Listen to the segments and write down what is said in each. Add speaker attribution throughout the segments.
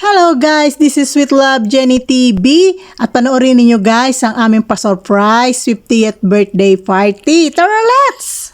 Speaker 1: Hello guys, this is Sweet Love Jenny TV at panoorin niyo guys ang aming pa-surprise 50th birthday party. Tara, let's!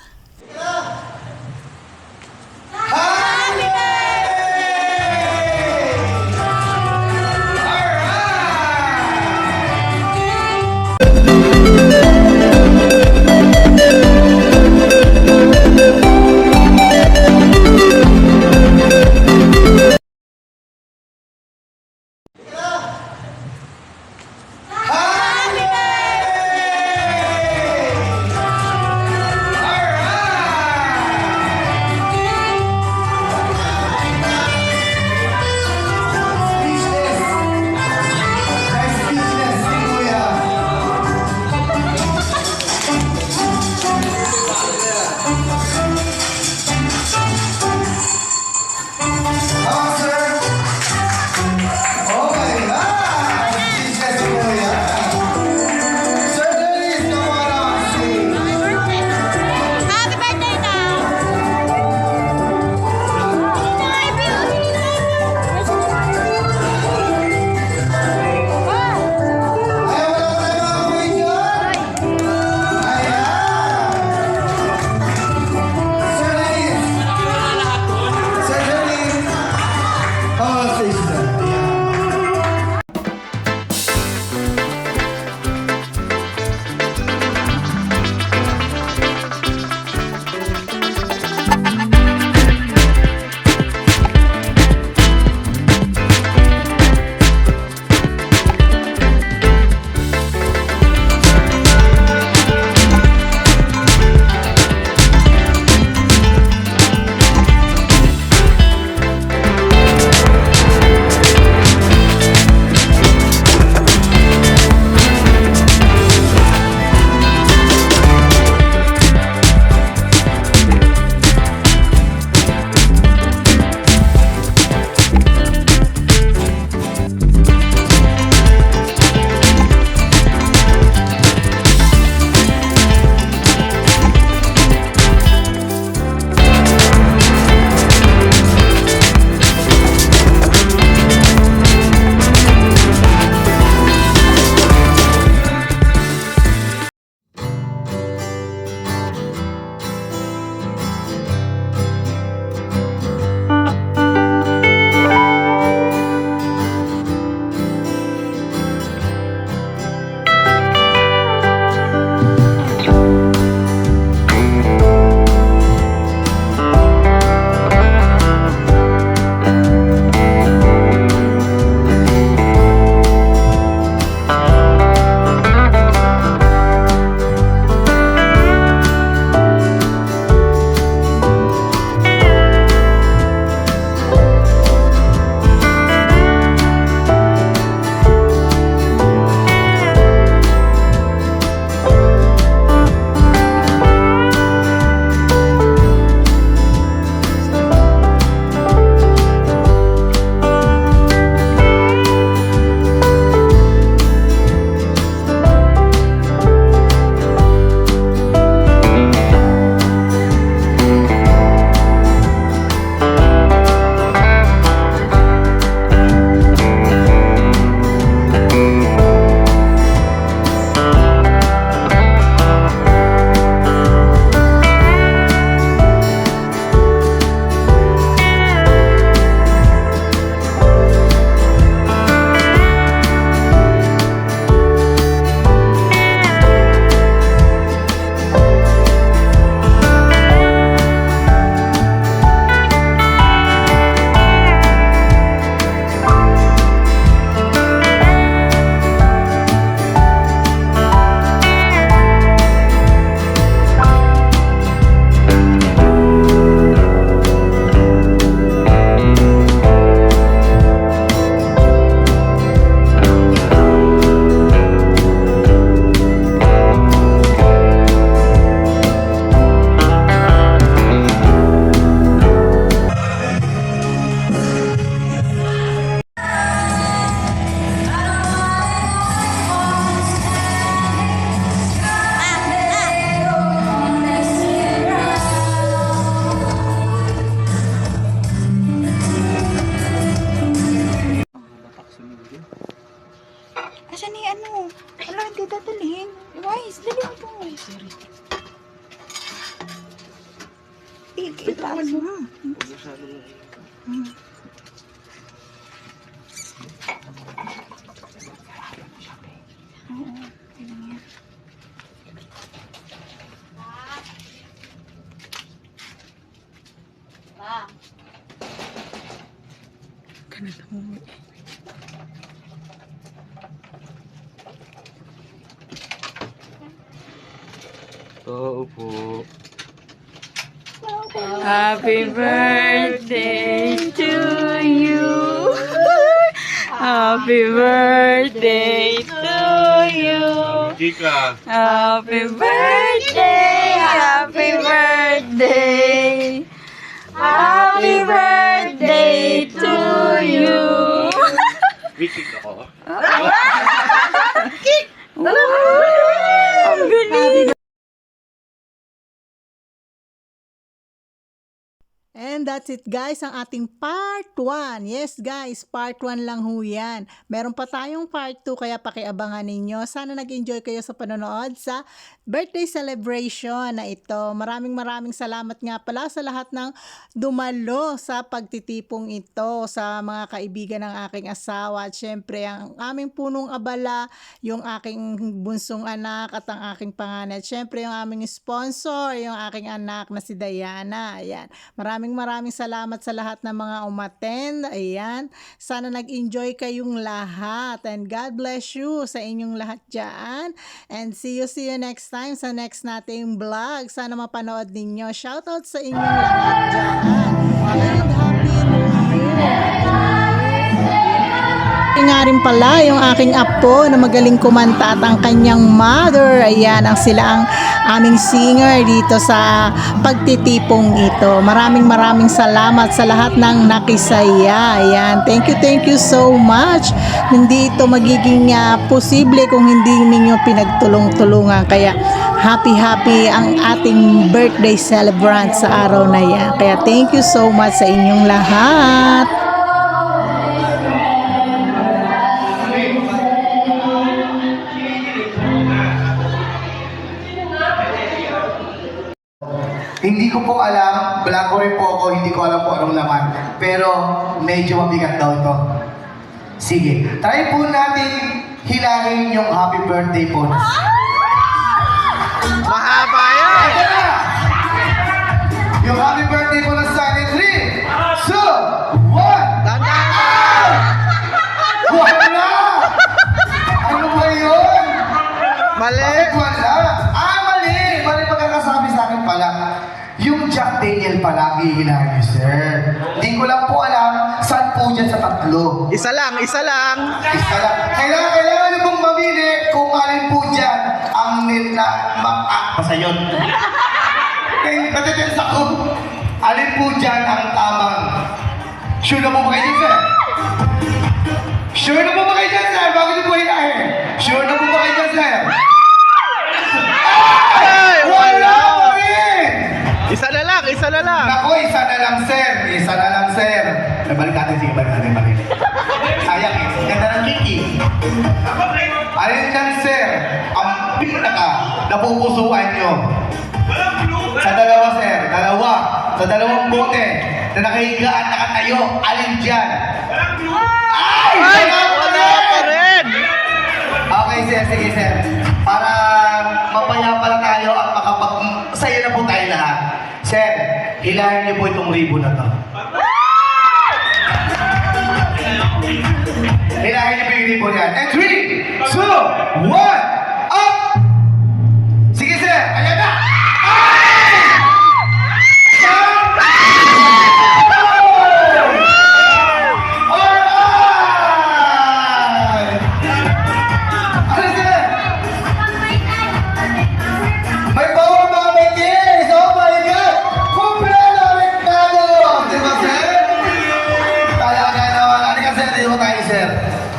Speaker 2: kita dadalhin. Wise, dali mo po. Sorry. Itaas mo.
Speaker 3: Oo po.
Speaker 2: Happy birthday to you. Happy birthday to you.
Speaker 3: Chika.
Speaker 2: Happy birthday. Happy birthday. Happy birthday to you.
Speaker 3: Wikik ako.
Speaker 2: Ang galing.
Speaker 1: And that's it guys, ang ating part 1. Yes guys, part 1 lang ho yan. Meron pa tayong part 2 kaya pakiabangan ninyo. Sana nag-enjoy kayo sa panonood sa birthday celebration na ito. Maraming salamat nga pala sa lahat ng dumalo sa pagtitipong ito, sa mga kaibigan ng aking asawa. At syempre ang aming punong abala, yung aking bunsong anak at ang aking panganay. At syempre yung aming sponsor, yung aking anak na si Diana. Ayan. Maraming salamat sa lahat ng mga umattend. Ayan. Sana nag-enjoy kayong lahat. And God bless you sa inyong lahat dyan. And see you next time sa next nating vlog. Sana mapanood ninyo. Shoutout sa inyong lahat dyan. And Happy New Year! Nga rin pala yung aking apo na magaling kumanta at ang kanyang mother. Ayan, sila ang aming singer dito sa pagtitipong ito. Maraming salamat sa lahat ng nakisaya. Ayan, thank you so much. Hindi ito magiging posible kung hindi ninyo pinagtulong-tulungan. Kaya happy ang ating birthday celebrant sa araw na yan. Kaya thank you so much sa inyong lahat.
Speaker 4: Hindi ko po alam, blanco rin po ako, hindi ko alam po anong laman. Pero medyo mabigat daw ito. Sige, try po natin hilangin yung happy birthday po.
Speaker 3: Mahaba yan!
Speaker 4: Ito na! Yung happy birthday po na sa akin. 3, 2, 1!
Speaker 3: Tandaan!
Speaker 4: Wala! Ano ba yun?
Speaker 3: Mali!
Speaker 4: Bakit wala? Mali! Mali pagkakasabi sa akin pala. Yung Jack Daniel pala, hihilahin niyo, sir. Hindi ko lang po alam saan po dyan sa tatlo.
Speaker 3: Isa lang!
Speaker 4: Isa lang. Kailangan niyo pong mamili kung alin po dyan ang basta yun. Kaya natitins ako. Alin po dyan ang tamang. Sure na po ba kayo dyan, sir? Sure na po ba kayo dyan, sir? Bakit niyo po hilahin? Sure na po ba kayo dyan, sir?
Speaker 3: Ay!
Speaker 4: Wala po rin!
Speaker 3: Isa na lang! Isa na lang!
Speaker 4: Nako, isa na lang, sir. Isa na lang, sir. Balik natin, sige, balik natin. Sayang eh. Ganda ng Kiki. Alin dyan, sir, ang pinaka napupusuan nyo? Sa dalawa, sir. Sa dalawang bote na nakahiga at nakatayo. Alin dyan? Ay!
Speaker 3: Wala pa rin!
Speaker 4: Okay, sir. Sige, sir. Para mapayapa lang tayo at sayo na po tayo lahat. Sir, hilahin niyo po itong ribbon na to. Hilahin niyo po yung ribbon yan. And 3, 2, 1, up! Sige, sir. Ayan na! Ay! Alright! Ano, sir? May power mga may kiss! Oh my God! Kumplano rektado! Di ba, sir? Talaga naman. Ano ka, sir? Dito mo tayo, sir.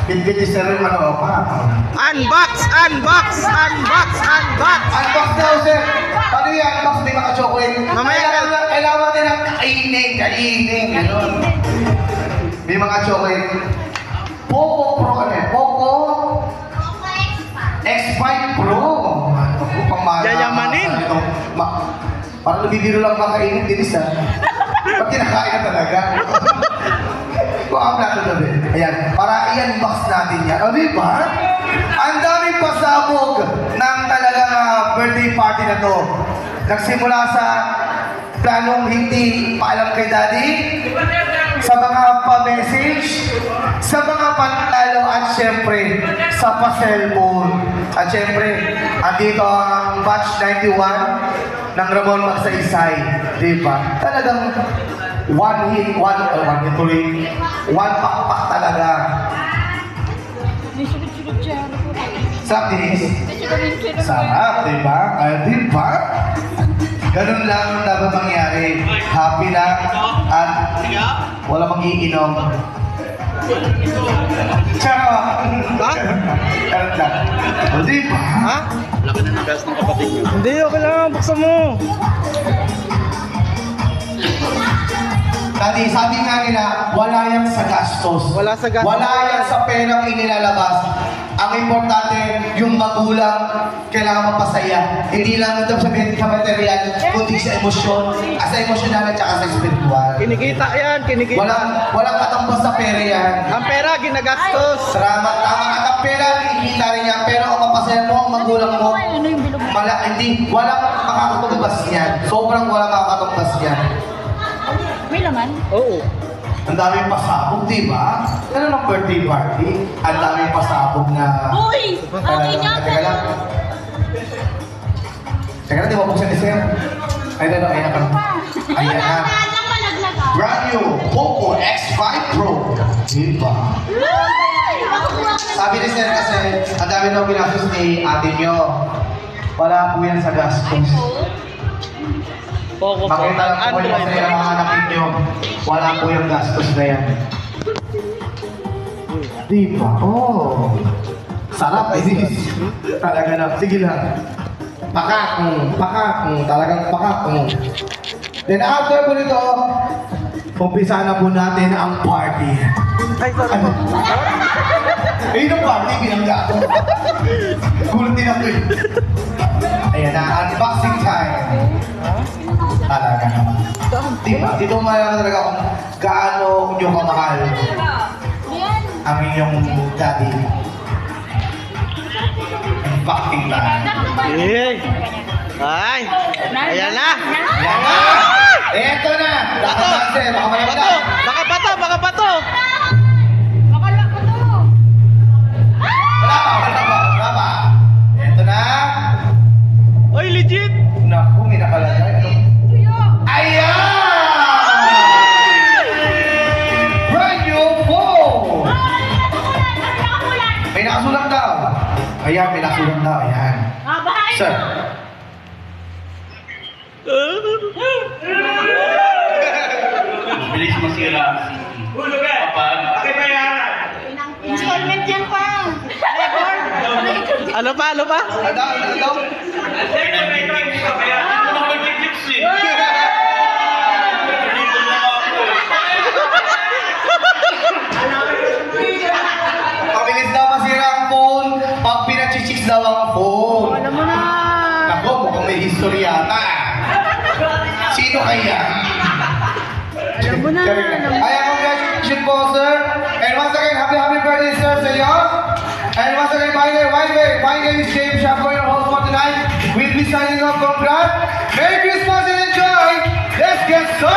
Speaker 4: Bit-bit sir rin ano pa.
Speaker 3: Unbox!
Speaker 4: Unbox daw, sir. Paano yung unbox? May mga chocolate.
Speaker 3: Mamaya
Speaker 4: Kailangan natin ng kainin. Ganun. May mga chocolate. Poco Pro ano eh? Poco X5 Parang nabibiro lang makainin, Denise ha. Pag kinakain na talaga. Kung ang plato na din. Ayan, para i-unbox natin yan. O diba? Ang daming pasabog ng talagang birthday party na to. Nagsimula sa planong hindi paalam kay Daddy, sa mga pa-message, sa mga panalo, at syempre, sa pa-cellphone. At syempre, andito ang batch 91 ng Ramon Magsaysay. Diba? Talagang one pakpak talaga.
Speaker 2: May sulit-sulit siya.
Speaker 4: Sarap, Denise? Sarap, diba? Diba? Ganun lang dapat mangyari. Happy lang at wala mag-iinom. Charot! Charot lang. O, diba? Ha?
Speaker 3: Hindi, okay lang. Buksan mo.
Speaker 4: Daddy, sabi nga nila, wala yan sa gastos.
Speaker 3: Wala sa gastos.
Speaker 4: Wala yan sa perang inilalabas. Ang importante, yung magulang, kailangan mapasaya. Hindi lang ito sabihin sa material, kundi sa emosyon, sa emosyonal at saka sa spiritual.
Speaker 3: Kinikita yan, kinikita.
Speaker 4: Walang katambas sa pera yan.
Speaker 3: Ang pera, ginagastos.
Speaker 4: Salamat, tama ka ng pera, kikita rin yan. Pero ang mapasaya mo, ang magulang mo,
Speaker 2: Ano yung bilog?
Speaker 4: walang makakatumbas yan. Sobrang walang makakatumbas yan.
Speaker 2: May laman?
Speaker 3: Oo.
Speaker 4: Ang daming pasabog, di ba? Ano ng birthday party? Ang daming pasabog na...
Speaker 2: Uy! Okay niya!
Speaker 4: Teka lang. Teka lang, di ba buksan ni Sir? Ay, ayan na. Ayan na. Brand new Poco X5 Pro. Di ba? Sabi ni Sir kasi, ang dami daw ginastos ni ate nyo. Wala po yan sa gastos.
Speaker 3: Poco po.
Speaker 4: Pakita lang po yung masaya ng mga anak ninyo. Wala po yung gastos na yan. Di ba? Oh. Sarap, Denise. Talaga na. Sige lang. Pakakong. Talagang pakakong. Then after po nito, umpisa na po natin ang party.
Speaker 3: Ay, sorry.
Speaker 4: Ano? Eh, yung party, binangga ako. Gulat din ako eh. Ayan na, unboxing time. Talaga naman. Diba? Dito malaman talaga kung gaano nyo kamahal ang inyong daddy. Unboxing time.
Speaker 3: Yay! Ay! Ayan na!
Speaker 4: Ayan na! Eto na! Dapat natin, baka malaman na.
Speaker 3: Baka bato! Baka bato!
Speaker 4: Wala pa. Eto na!
Speaker 3: Oy, legit!
Speaker 4: Naku, may nakalagay. Ayan! Brand new phone! May nakasulat daw. Ayan, may nakasulat daw. Ayan. Sir.
Speaker 5: Bilis masira. Kapag
Speaker 2: Installment yan pa! Record!
Speaker 3: Ano pa?
Speaker 4: Ano daw? Ano daw?
Speaker 5: kaya ito na mag-clips eh.
Speaker 4: Pabilis daw masira ang phone pag pinachichicks daw ang phone.
Speaker 2: Alam mo na!
Speaker 4: Naku, mukhang may history yata. Sino kaya?
Speaker 2: Alam mo na!
Speaker 4: Ayan, congratulations po, sir. And once again, happy birthday, sir, sa iyo. And once again, my name is James Chapo, your host for tonight. We'll be signing off. Congrats. Merry Christmas and enjoy. Let's get started.